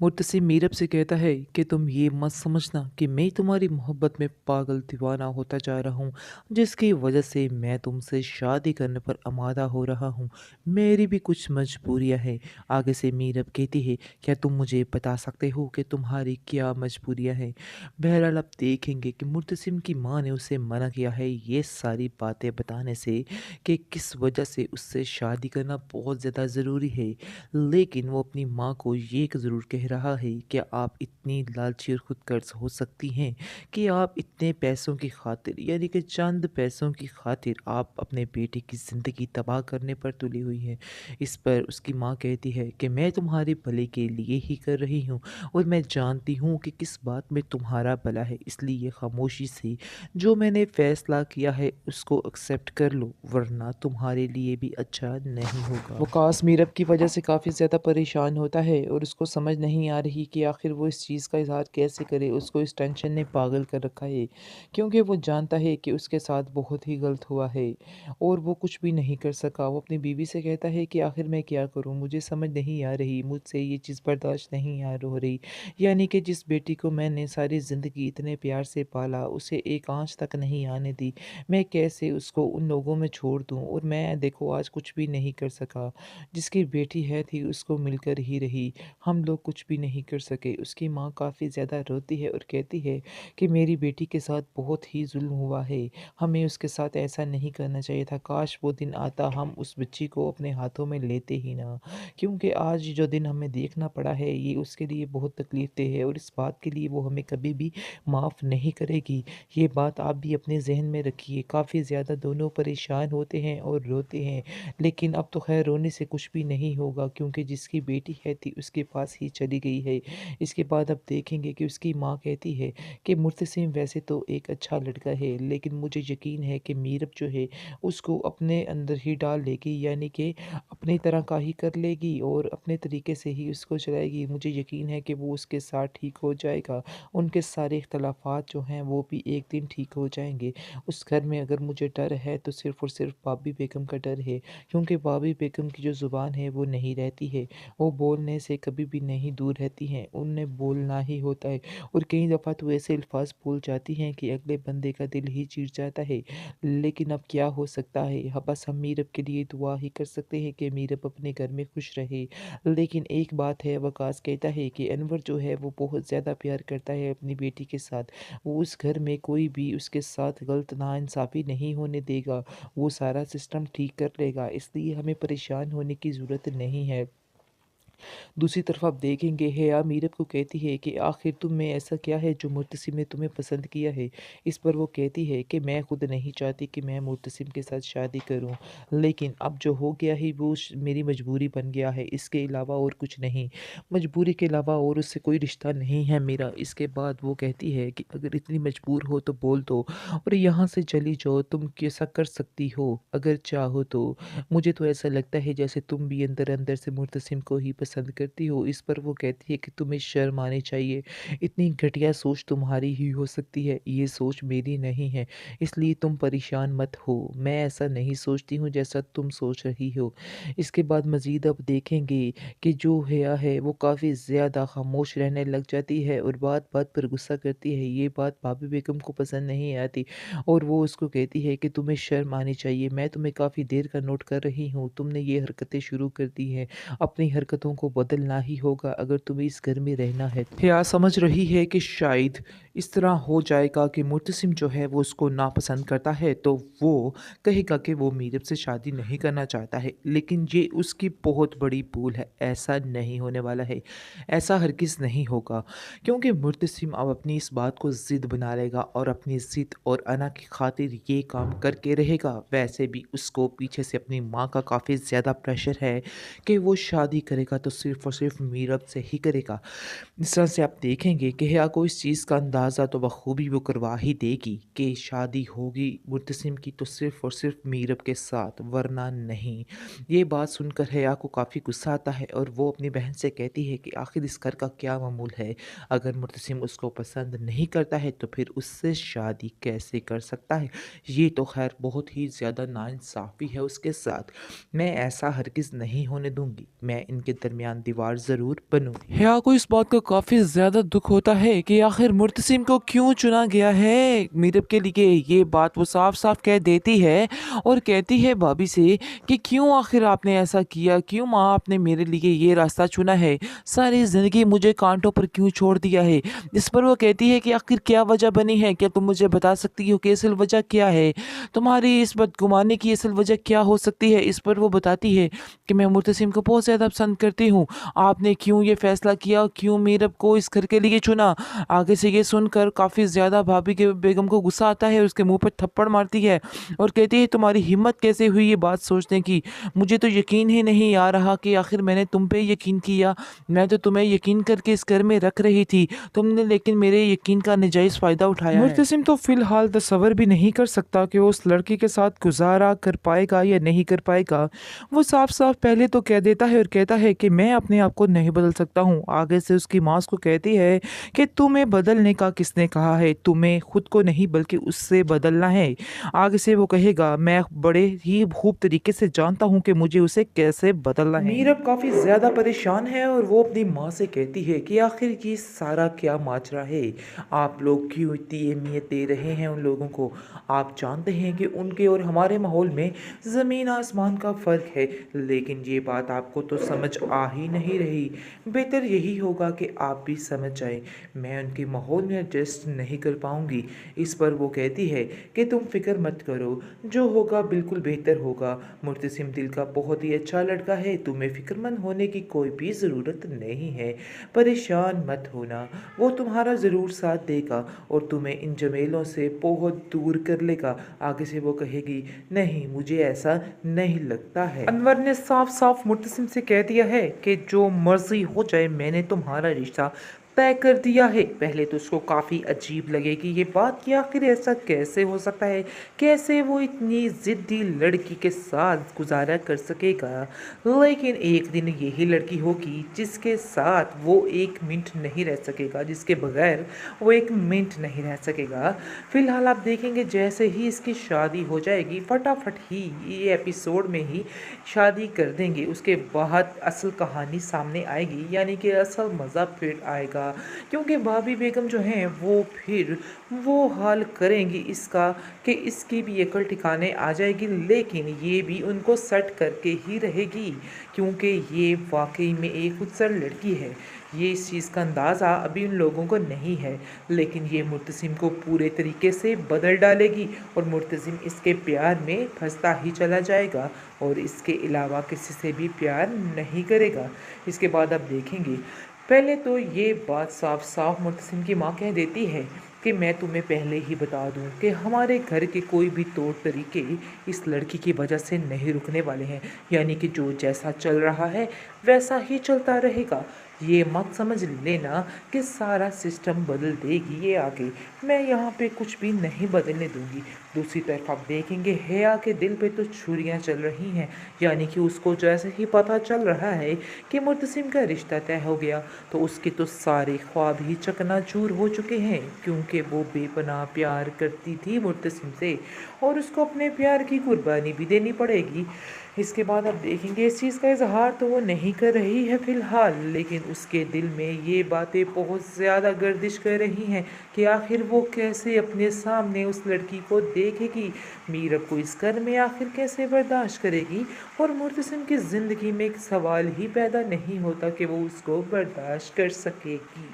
मुर्तसिम मीरब से कहता है कि तुम ये मत समझना कि मैं तुम्हारी मोहब्बत में पागल दीवाना होता जा रहा हूँ, जिसकी वजह से मैं तुमसे शादी करने पर आमादा हो रहा हूँ। मेरी भी कुछ मजबूरियाँ हैं। आगे से मीरब कहती है, क्या तुम मुझे बता सकते हो कि तुम्हारी क्या मजबूरियाँ हैं? बहरहाल अब देखेंगे कि मुर्तसिम की माँ ने उसे मना किया है ये सारी बातें बताने से कि किस वजह से उससे शादी करना बहुत ज़्यादा ज़रूरी है। लेकिन वो अपनी माँ को ये ज़रूर कह रहा है कि आप इतनी लालची और खुदगर्ज हो सकती हैं कि आप इतने पैसों की खातिर यानी कि चंद पैसों की खातिर आप अपने बेटे की ज़िंदगी तबाह करने पर तुली हुई हैं। इस पर उसकी माँ कहती है कि मैं तुम्हारे भले के लिए ही कर रही हूँ और मैं जानती हूँ कि किस बात में तुम्हारा भला है, इसलिए खामोशी से जो मैंने फैसला किया है उसको एक्सेप्ट कर लो, वरना तुम्हारे लिए भी अच्छा नहीं होगा। वकास मीरब की वजह से काफ़ी ज़्यादा परेशान होता है और उसको समझ नहीं आ रही कि आखिर वो इस चीज़ का इजहार कैसे करे। उसको इस टेंशन ने पागल कर रखा है, क्योंकि वो जानता है कि उसके साथ बहुत ही गलत हुआ है और वो कुछ भी नहीं कर सका। वो अपनी बीवी से कहता है कि आखिर मैं क्या करूँ, मुझे समझ नहीं आ रही, मुझसे ये चीज़ बर्दाश्त नहीं आ हो रही। यानी कि जिस बेटी को मैंने सारी ज़िंदगी इतने प्यार से पाला, उसे एक आँच तक नहीं आने दी, मैं कैसे उसको उन लोगों में छोड़ दूँ? और मैं देखो आज कुछ भी नहीं कर सका। जिसकी बेटी है थी उसको मिलकर ही रही, हम लोग कुछ भी नहीं कर सके। उसकी माँ काफ़ी ज़्यादा रोती है और कहती है कि मेरी बेटी के साथ बहुत ही ज़ुल्म हुआ है, हमें उसके साथ ऐसा नहीं करना चाहिए था, काश वो दिन आता हम उस बच्ची को अपने हाथों में लेते ही ना। क्योंकि आज जो दिन हमें देखना पड़ा है ये उसके लिए बहुत तकलीफ दे है और इस बात के लिए वो हमें कभी भी माफ़ नहीं करेगी। ये बात आप भी अपने ज़हन में रखिए। काफ़ी ज़्यादा दोनों परेशान होते हैं और रोते हैं, लेकिन अब तो खैर रोने से कुछ भी नहीं होगा, क्योंकि जिसकी बेटी है थी उसके पास ही चली गई है। इसके बाद अब देखेंगे कि उसकी माँ कहती है कि मुर्तसिम वैसे तो एक अच्छा लड़का है, लेकिन मुझे यकीन है कि मीरब जो है उसको अपने अंदर ही डाल लेगी, यानी कि अपनी तरह का ही कर लेगी और अपने तरीके से ही उसको चलाएगी। मुझे यकीन है कि वो उसके साथ ठीक हो जाएगा। उनके सारे इख्तलाफात जो हैं वो भी एक दिन ठीक हो जाएंगे। उस घर में अगर मुझे डर है तो सिर्फ़ और सिर्फ़ भाभी बेगम का डर है, क्योंकि भाभी बेगम की जो ज़ुबान है वो नहीं रहती है, वो बोलने से कभी भी नहीं दूर रहती हैं, उन्हें बोलना ही होता है और कई दफ़ा तो ऐसे अल्फाज बोल जाती हैं कि अगले बंदे का दिल ही चीर जाता है। लेकिन अब क्या हो सकता है, बस हम मीरब के लिए दुआ ही कर सकते हैं कि मीरब अपने घर में खुश रहे। लेकिन एक बात है, वकास कहता है कि अनवर जो है वो बहुत ज़्यादा प्यार करता है अपनी बेटी के साथ, वो उस घर में कोई भी उसके साथ गलत नाइंसाफ़ी नहीं होने देगा, वो सारा सिस्टम ठीक कर लेगा, इसलिए हमें परेशान होने की ज़रूरत नहीं है। दूसरी तरफ आप देखेंगे हेया मीरब को कहती है कि आखिर तुम में ऐसा क्या है जो मुर्तसिम ने तुम्हें पसंद किया है। इस पर वो कहती है कि मैं खुद नहीं चाहती कि मैं मुर्तसिम के साथ शादी करूं, लेकिन अब जो हो गया है वो मेरी मजबूरी बन गया है, इसके अलावा और कुछ नहीं। मजबूरी के अलावा और उससे कोई रिश्ता नहीं है मेरा। इसके बाद वो कहती है कि अगर इतनी मजबूर हो तो बोल दो और यहाँ से चली जाओ, तुम कैसा कर सकती हो अगर चाहो तो। मुझे तो ऐसा लगता है जैसे तुम भी अंदर अंदर से मुर्तसिम को ही पसंद करती हो। इस पर वो कहती है कि तुम्हें शर्म आनी चाहिए, इतनी घटिया सोच तुम्हारी ही हो सकती है, ये सोच मेरी नहीं है, इसलिए तुम परेशान मत हो। मैं ऐसा नहीं सोचती हूँ जैसा तुम सोच रही हो। इसके बाद मज़ीद अब देखेंगे कि जो हया है वो काफ़ी ज़्यादा खामोश रहने लग जाती है और बात बात पर गुस्सा करती है। ये बात भाभी बेगम को पसंद नहीं आती और वो उसको कहती है कि तुम्हें शर्म आनी चाहिए, मैं तुम्हें काफ़ी देर का नोट कर रही हूँ, तुमने ये हरकतें शुरू कर दी हैं, अपनी हरकतों को बदलना ही होगा अगर तुम्हें इस घर में रहना है। हिया समझ रही है कि शायद इस तरह हो जाएगा कि मुर्तसिम जो है वो उसको नापसंद करता है, तो वो कहेगा कि वो मीरब से शादी नहीं करना चाहता है, लेकिन ये उसकी बहुत बड़ी भूल है, ऐसा नहीं होने वाला है, ऐसा हरगिज़ नहीं होगा, क्योंकि मुर्तसिम अब अपनी इस बात को ज़िद बना लेगा और अपनी ज़िद और अना की खातिर ये काम करके रहेगा। वैसे भी उसको पीछे से अपनी माँ का काफ़ी ज़्यादा प्रेशर है कि वो शादी करेगा तो सिर्फ़ और सिर्फ़ मीरब से ही करेगा। इस तरह से आप देखेंगे कि हिया को इस चीज़ का अंदाज़ा तो बखूबी वो करवा ही देगी कि शादी होगी मुर्तसिम की तो सिर्फ़ और सिर्फ़ मीरब के साथ, वरना नहीं। ये बात सुनकर हिया को काफ़ी गुस्सा आता है और वो अपनी बहन से कहती है कि आखिर इस घर का क्या मामूल है, अगर मुर्तसिम उसको पसंद नहीं करता है तो फिर उससे शादी कैसे कर सकता है। ये तो खैर बहुत ही ज़्यादा नाइंसाफ़ी है उसके साथ, मैं ऐसा हरगिज़ नहीं होने दूंगी। मैं इनके दरमियान दीवार ज़रूर बनूँ। हिया को इस बात का काफ़ी ज़्यादा दुख होता है कि आखिर मुर्तसिम को क्यों चुना गया है मीरब के लिए। ये बात वो साफ साफ कह देती है और कहती है भाभी से कि क्यों आखिर आपने ऐसा किया, क्यों माँ आपने मेरे लिए ये रास्ता चुना है, सारी ज़िंदगी मुझे कांटों पर क्यों छोड़ दिया है। इस पर वो कहती है कि आखिर क्या वजह बनी है, क्या तुम मुझे बता सकती हो कि असल वजह क्या है, तुम्हारी इस बदगुमानी की असल वजह क्या हो सकती है। इस पर वो बताती है कि मैं मुर्तसिम को बहुत ज़्यादा पसंद करती हूँ, आपने क्यों ये फैसला किया, क्यों मीरब को इस घर के लिए चुना। आगे से ये सुनकर काफ़ी ज़्यादा भाभी के बेगम को गुस्सा आता है, उसके मुंह पर थप्पड़ मारती है और कहती है तुम्हारी हिम्मत कैसे हुई ये बात सोचने की, मुझे तो यकीन ही नहीं आ रहा कि आखिर मैंने तुम पे यकीन किया, मैं तो तुम्हें यकीन करके इस घर में रख रही थी, तुमने लेकिन मेरे यकीन का नाजायज़ फ़ायदा उठाया है। मुर्तसिम तो फिलहाल तसव्वुर भी नहीं कर सकता कि वो उस लड़की के साथ गुजारा कर पाएगा या नहीं कर पाएगा। वो साफ साफ पहले तो कह देता है और कहता है कि मैं अपने आप को नहीं बदल सकता हूँ। आगे से उसकी माँ को कहती है कि तुम्हें बदलने का किसने कहा है, तुम्हें खुद को नहीं बल्कि उससे बदलना है। आगे से वो कहेगा मैं बड़े ही खूब तरीके से जानता हूँ कि मुझे उसे कैसे बदलना है। मीरब काफ़ी ज़्यादा परेशान है और वो अपनी माँ से कहती है कि आखिर ये सारा क्या माजरा है, आप लोग क्यों इतनी अहमियत दे रहे हैं उन लोगों को, आप जानते हैं कि उनके और हमारे माहौल में ज़मीन आसमान का फ़र्क है, लेकिन ये बात आपको तो समझ आ ही नहीं रही। बेहतर यही होगा कि आप भी समझ जाएं, मैं उनके माहौल में एडजस्ट नहीं कर पाऊंगी। इस पर वो कहती है कि तुम फिक्र मत करो, जो होगा बिल्कुल बेहतर होगा, मुर्तसिम दिल का बहुत ही अच्छा लड़का है, तुम्हें फ़िक्रमंद होने की कोई भी ज़रूरत नहीं है, परेशान मत होना, वो तुम्हारा ज़रूर साथ देगा और तुम्हें इन झमेलों से बहुत दूर कर लेगा। आगे से वो कहेगी नहीं मुझे ऐसा नहीं लगता है। अनवर ने साफ साफ मुर्तसिम से कह दिया है कि जो मर्जी हो जाए मैंने तुम्हारा रिश्ता तय कर दिया है। पहले तो उसको काफ़ी अजीब लगेगी ये बात कि आखिर ऐसा कैसे हो सकता है, कैसे वो इतनी ज़िद्दी लड़की के साथ गुजारा कर सकेगा, लेकिन एक दिन यही लड़की होगी जिसके साथ वो एक मिनट नहीं रह सकेगा, जिसके बगैर वो एक मिनट नहीं रह सकेगा। फिलहाल आप देखेंगे जैसे ही इसकी शादी हो जाएगी फटाफट ही ये एपिसोड में ही शादी कर देंगे, उसके बाद असल कहानी सामने आएगी, यानी कि असल मज़ा फिर आएगा, क्योंकि भाभी बेगम जो हैं वो फिर वो हाल करेंगी इसका कि इसकी भी अकल ठिकाने आ जाएगी, लेकिन ये भी उनको सेट करके ही रहेगी क्योंकि ये वाकई में एक खूबसूरत लड़की है। ये इस चीज़ का अंदाज़ा अभी उन लोगों को नहीं है, लेकिन ये मुर्तसिम को पूरे तरीके से बदल डालेगी और मुर्तसिम इसके प्यार में फंसता ही चला जाएगा और इसके अलावा किसी से भी प्यार नहीं करेगा। इसके बाद आप देखेंगे पहले तो ये बात साफ साफ मुर्तसिम की माँ कह देती है कि मैं तुम्हें पहले ही बता दूं कि हमारे घर के कोई भी तौर तरीके इस लड़की की वजह से नहीं रुकने वाले हैं, यानी कि जो जैसा चल रहा है वैसा ही चलता रहेगा। ये मत समझ लेना कि सारा सिस्टम बदल देगी ये आगे, मैं यहाँ पे कुछ भी नहीं बदलने दूंगी। दूसरी तरफ आप देखेंगे हेया के दिल पे तो छुरियाँ चल रही हैं, यानी कि उसको जैसे ही पता चल रहा है कि मुर्तसिम का रिश्ता तय हो गया तो उसके तो सारे ख्वाब ही चकनाचूर हो चुके हैं, क्योंकि वो बेपनाह प्यार करती थी मुर्तसिम से और उसको अपने प्यार की कुर्बानी भी देनी पड़ेगी। इसके बाद आप देखेंगे इस चीज़ का इजहार तो वो नहीं कर रही है फ़िलहाल, लेकिन उसके दिल में ये बातें बहुत ज़्यादा गर्दिश कर रही हैं कि आखिर वो कैसे अपने सामने उस लड़की को देखेगी, मीरब को इस घर में आखिर कैसे बर्दाश्त करेगी। और मुर्तसिम की ज़िंदगी में एक सवाल ही पैदा नहीं होता कि वो उसको बर्दाश्त कर सकेगी।